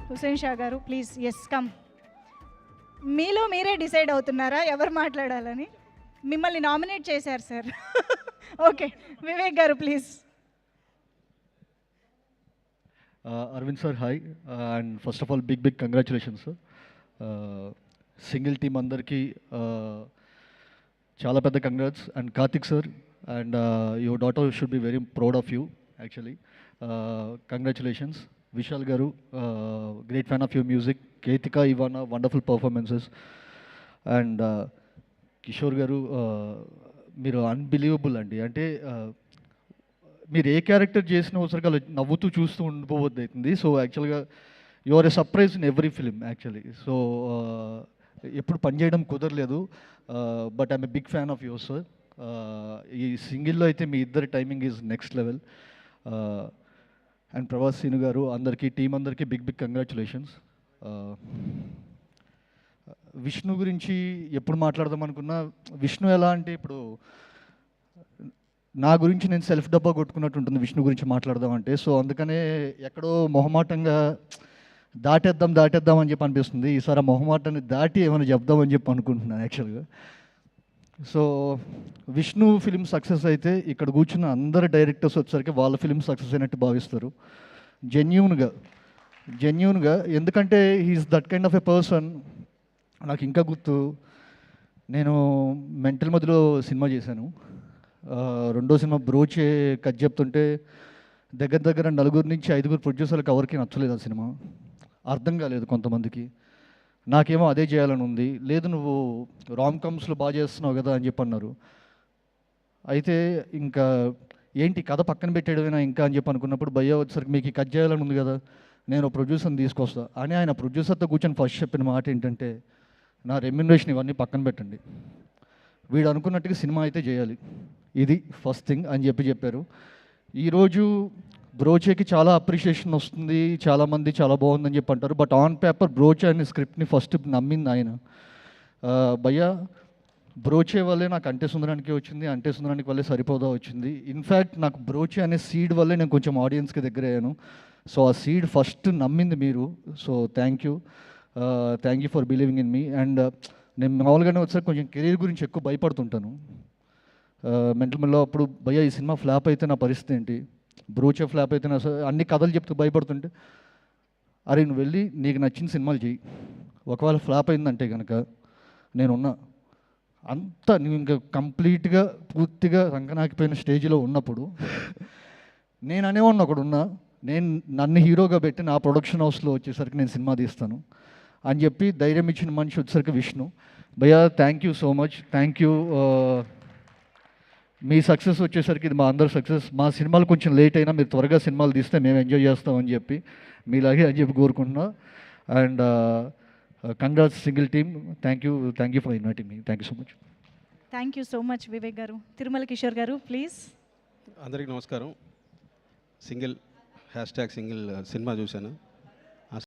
హుసేన్ షా గారు please. Yes come. మీలో మీరే డిసైడ్ అవుతున్నారా ఎవరు మాట్లాడాలని? మిమ్మల్ని నామినేట్ చేశారు సార్. ఓకే, వివేక్ గారు please. Arvind sir, hi. And first of all, big congratulations, sir. Single team అందరికి చాలా పెద్ద congrats. And Karthik sir, and your daughter should be very proud of you actually. Congratulations. Vishal garu, great fan of your music. Ketika, Ivana, wonderful performances. And Kishore garu, మీరు unbelievable అండి. అంటే మీరు ఏ character చేసినా ఒకసారి అలా నవ్వుతూ చూస్తూ ఉండిపోవద్దు అవుతుంది. సో యాక్చువల్గా you are a surprise in every film actually. So ఎప్పుడు పనిచేయడం కుదరలేదు, but I'm a big fan of your sir. ఈ సింగిల్లో అయితే మీ ఇద్దరి timing is next level. And Prabhas Seenu గారు, అందరికీ టీం అందరికీ బిగ్ కంగ్రాచులేషన్స్. విష్ణు గురించి ఎప్పుడు మాట్లాడదాం అనుకున్నా, విష్ణు ఎలా అంటే ఇప్పుడు నా గురించి నేను సెల్ఫ్ డబ్బా కొట్టుకున్నట్టు ఉంటుంది విష్ణు గురించి మాట్లాడదామంటే. సో అందుకనే ఎక్కడో మొహమాటంగా దాటేద్దాం అని చెప్పి అనిపిస్తుంది. ఈసారి ఆ మొహమాటాన్ని దాటి ఏమైనా చెప్దామని చెప్పి అనుకుంటున్నాను యాక్చువల్గా. సో విష్ణు ఫిలిం సక్సెస్ అయితే ఇక్కడ కూర్చున్న అందరు డైరెక్టర్స్ వచ్చేసరికి వాళ్ళ ఫిలిం సక్సెస్ అయినట్టు భావిస్తారు జెన్యూన్గా. ఎందుకంటే he's that kind of a person. నాకు ఇంకా గుర్తు, నేను మెంటల్ మధ్యలో సినిమా చేశాను. రెండో సినిమా బ్రోచే కథ చెప్తుంటే దగ్గర 4 నుంచి 5 ప్రొడ్యూసర్లకు ఎవరికి నచ్చలేదు ఆ సినిమా. అర్థం కాలేదు కొంతమందికి. నాకేమో అదే చేయాలని ఉంది. లేదు నువ్వు రామ్ కమ్స్లో బాగా చేస్తున్నావు కదా అని చెప్పి అన్నారు. అయితే ఇంకా ఏంటి కథ పక్కన పెట్టేయడమైనా ఇంకా అని చెప్పి అనుకున్నప్పుడు భయ్య వచ్చేసరికి మీకు ఈ కథ చేయాలని ఉంది కదా, నేను ప్రొడ్యూసర్ని తీసుకొస్తా అని ఆయన ప్రొడ్యూసర్తో కూర్చొని ఫస్ట్ చెప్పిన మాట ఏంటంటే, నా రెమ్యునరేషన్ ఇవన్నీ పక్కన పెట్టండి, వీడు అనుకున్నట్టుగా సినిమా అయితే చేయాలి, ఇది ఫస్ట్ థింగ్ అని చెప్పారు. ఈరోజు బ్రోచేకి చాలా అప్రిషియేషన్ వస్తుంది, చాలామంది చాలా బాగుందని చెప్పి అంటారు. బట్ ఆన్ పేపర్ బ్రోచే అనే స్క్రిప్ట్ని ఫస్ట్ నమ్మింది ఆయన. భయ్యా బ్రోచే వల్లే నాకు అంటే సుందరానికి వచ్చింది, అంటే సుందరానికి వల్లే సరిపోదా వచ్చింది. ఇన్ఫ్యాక్ట్ నాకు బ్రోచే అనే సీడ్ వల్లే నేను కొంచెం ఆడియన్స్కి దగ్గర అయ్యాను. సో ఆ సీడ్ ఫస్ట్ నమ్మింది మీరు. So thank you for believing in me. And నేను మామూలుగానే వచ్చేసరికి కొంచెం కెరీర్ గురించి ఎక్కువ భయపడుతుంటాను. మెంటల్ అప్పుడు భయ్యా ఈ సినిమా ఫ్లాప్ అయితే నా పరిస్థితి ఏంటి, బ్రోచే ఫ్లాప్ అయితే నా అన్ని కథలు చెప్తూ భయపడుతుంటే, అరే నువ్వు వెళ్ళి నీకు నచ్చిన సినిమాలు చెయ్యి, ఒకవేళ ఫ్లాప్ అయిందంటే కనుక నేనున్నా. అంతా నువ్వు ఇంకా కంప్లీట్గా పూర్తిగా రంగనాకిపోయిన స్టేజ్లో ఉన్నప్పుడు నేను అనేవాడిని ఒకడున్నా, నన్ను హీరోగా పెట్టి నా ప్రొడక్షన్ హౌస్లో వచ్చేసరికి నేను సినిమా తీస్తాను అని చెప్పి ధైర్యం ఇచ్చిన మనిషి వచ్చేసరికి విష్ణు. భయ్యా thank you so much. Thank you. Me success వచ్చేసరికి ఇది మా అందరి సక్సెస్. మా సినిమాలు కొంచెం లేట్ అయినా మీరు త్వరగా సినిమాలు తీస్తే మేము ఎంజాయ్ చేస్తామని చెప్పి మీలాగే అని చెప్పి కోరుకుంటున్నా. And congrats single team. Thank you for inviting me. Thank you so much. Thank you so much Vivek గారు. తిరుమల కిషోర్ గారు ప్లీజ్. అందరికీ నమస్కారం. సింగిల్ సినిమా చూశాను.